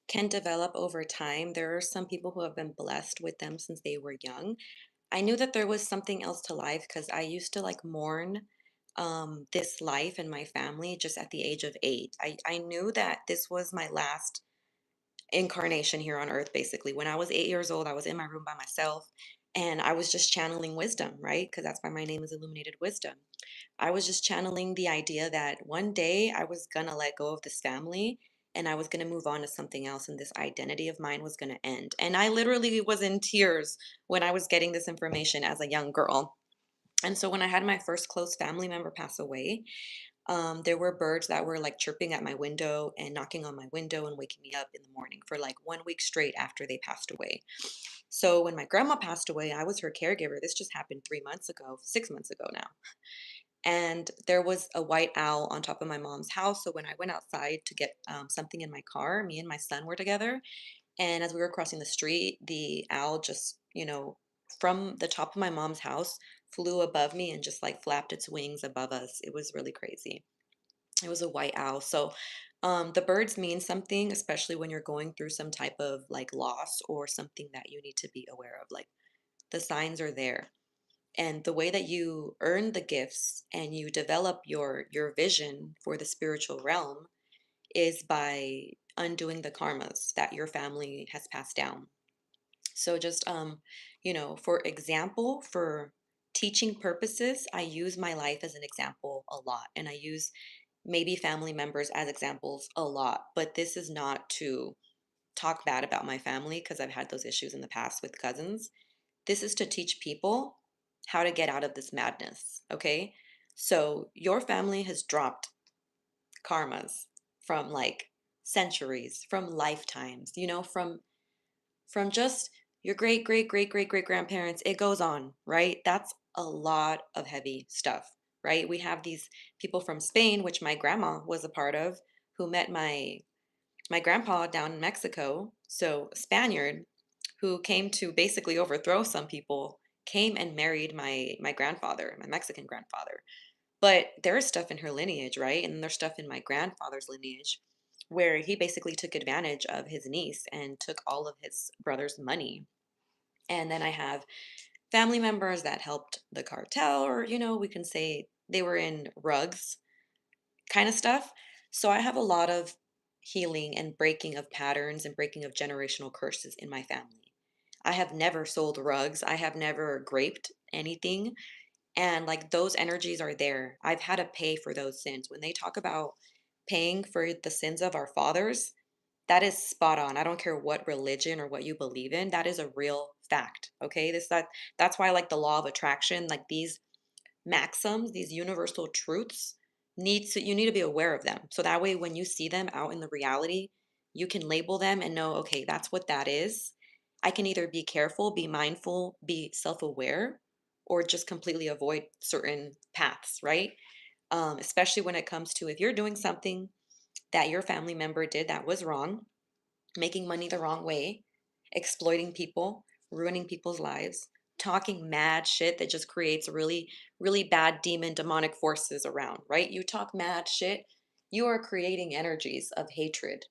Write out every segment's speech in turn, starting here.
can develop over time. There are some people who have been blessed with them since they were young. I knew that there was something else to life because I used to like mourn this life and my family just at the age of 8. I knew that this was my last incarnation here on earth, basically. When I was 8 years old, I was in my room by myself and I was just channeling wisdom, right? Because that's why my name is Illuminated Wisdom. I was just channeling the idea that one day I was gonna let go of this family and I was gonna move on to something else, and this identity of mine was gonna end. And I literally was in tears when I was getting this information as a young girl. And so when I had my first close family member pass away, there were birds that were like chirping at my window and knocking on my window and waking me up in the morning for like 1 week straight after they passed away. So when my grandma passed away, I was her caregiver. This just happened 3 months ago, 6 months ago now. And there was a white owl on top of my mom's house. So when I went outside to get something in my car, me and my son were together. And as we were crossing the street, the owl just, from the top of my mom's house, flew above me and just like flapped its wings above us. It was really crazy. It was a white owl. So the birds mean something, especially when you're going through some type of like loss or something that you need to be aware of. Like the signs are there. And the way that you earn the gifts and you develop your vision for the spiritual realm is by undoing the karmas that your family has passed down. So just for example, for teaching purposes, I use my life as an example a lot, and I use maybe family members as examples a lot, but this is not to talk bad about my family because I've had those issues in the past with cousins. This is to teach people how to get out of this madness, okay? So your family has dropped karmas from like centuries, from lifetimes, from just your great great great great great grandparents. It goes on, right? That's a lot of heavy stuff, right? We have these people from Spain, which my grandma was a part of, who met my grandpa down in Mexico. So a Spaniard who came to basically overthrow some people came and married my grandfather, my Mexican grandfather. But there's stuff in her lineage, right? And there's stuff in my grandfather's lineage where he basically took advantage of his niece and took all of his brother's money. And then I have family members that helped the cartel, or, we can say they were in rugs kind of stuff. So I have a lot of healing and breaking of patterns and breaking of generational curses in my family. I have never sold rugs. I have never graped anything. And like those energies are there. I've had to pay for those sins. When they talk about paying for the sins of our fathers, that is spot on. I don't care what religion or what you believe in. That is a real fact. Okay. That's why like the law of attraction, like these maxims, these universal truths, you need to be aware of them. So that way when you see them out in the reality, you can label them and know, okay, that's what that is. I can either be careful, be mindful, be self-aware, or just completely avoid certain paths, right? Especially when it comes to if you're doing something that your family member did that was wrong, making money the wrong way, exploiting people, ruining people's lives, talking mad shit that just creates really, really bad demon demonic forces around, right? You talk mad shit, you are creating energies of hatred.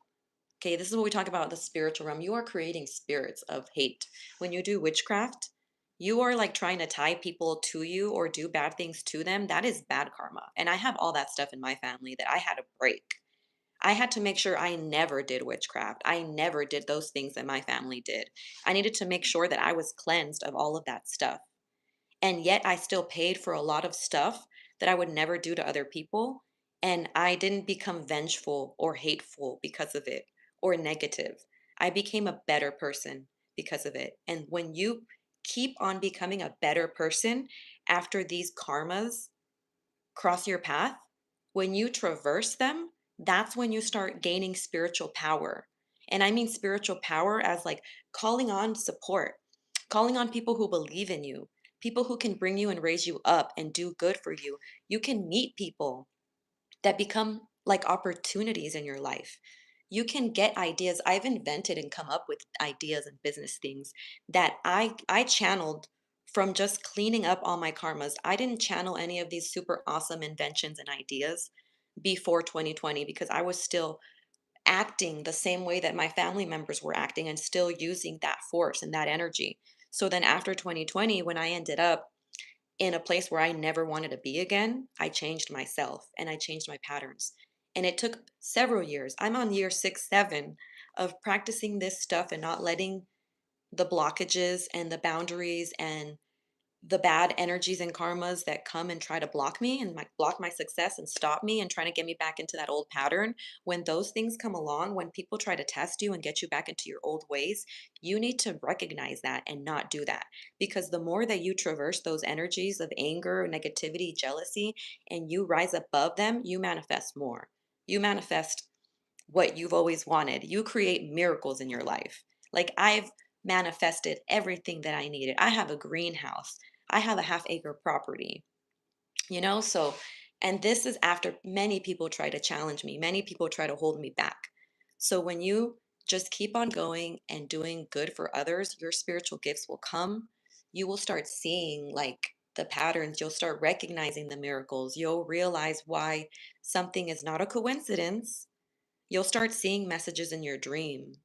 Okay, this is what we talk about in the spiritual realm. You are creating spirits of hate. When you do witchcraft, you are like trying to tie people to you or do bad things to them. That is bad karma. And I have all that stuff in my family that I had to break. I had to make sure I never did witchcraft. I never did those things that my family did. I needed to make sure that I was cleansed of all of that stuff. And yet I still paid for a lot of stuff that I would never do to other people. And I didn't become vengeful or hateful because of it or negative. I became a better person because of it. And when you keep on becoming a better person after these karmas cross your path, when you traverse them, that's when you start gaining spiritual power. And I mean spiritual power as like calling on support, calling on people who believe in you, people who can bring you and raise you up and do good for you. You can meet people that become like opportunities in your life. You can get ideas. I've invented and come up with ideas and business things that I channeled from just cleaning up all my karmas. I didn't channel any of these super awesome inventions and ideas before 2020 because I was still acting the same way that my family members were acting and still using that force and that energy. So then after 2020, when I ended up in a place where I never wanted to be again, I changed myself and I changed my patterns. And it took several years. I'm on year 6, 7 of practicing this stuff and not letting the blockages and the boundaries and the bad energies and karmas that come and try to block me and block my success and stop me and trying to get me back into that old pattern. When those things come along, when people try to test you and get you back into your old ways, you need to recognize that and not do that. Because the more that you traverse those energies of anger, negativity, jealousy, and you rise above them, you manifest more. You manifest what you've always wanted. You create miracles in your life. Like I've manifested everything that I needed. I have a greenhouse. I have a half-acre property, So, and this is after many people try to challenge me, many people try to hold me back. So, when you just keep on going and doing good for others, your spiritual gifts will come. You will start seeing like the patterns, you'll start recognizing the miracles, you'll realize why something is not a coincidence. You'll start seeing messages in your dream.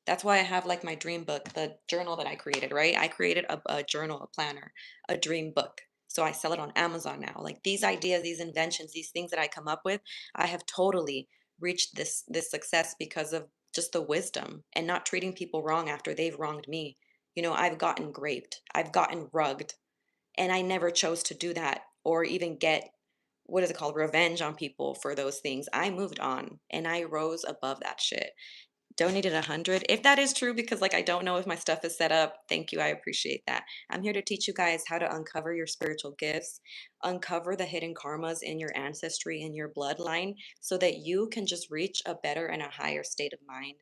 That's why I have like my dream book, the journal that I created, right? I created a journal, a planner, a dream book. So I sell it on Amazon now. Like these ideas, these inventions, these things that I come up with, I have totally reached this success because of just the wisdom and not treating people wrong after they've wronged me. I've gotten raped, I've gotten rugged, and I never chose to do that or even get, what is it called, revenge on people for those things. I moved on and I rose above that shit. Donated 100. If that is true, because like I don't know if my stuff is set up. Thank you. I appreciate that. I'm here to teach you guys how to uncover your spiritual gifts, uncover the hidden karmas in your ancestry, in your bloodline, so that you can just reach a better and a higher state of mind.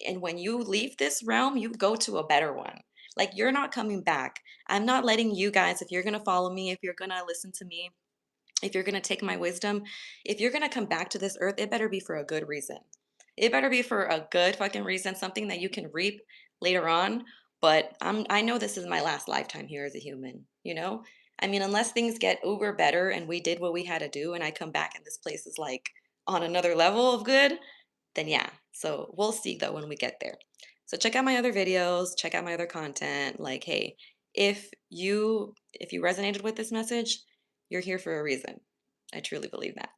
And when you leave this realm, you go to a better one. Like you're not coming back. I'm not letting you guys, if you're going to follow me, if you're going to listen to me, if you're going to take my wisdom, if you're going to come back to this earth, it better be for a good reason. It better be for a good fucking reason, something that you can reap later on. But I know this is my last lifetime here as a human. I mean, unless things get uber better and we did what we had to do and I come back and this place is like on another level of good, then yeah. So we'll see though when we get there. So check out my other videos, check out my other content. Like, hey, if you resonated with this message, you're here for a reason. I truly believe that.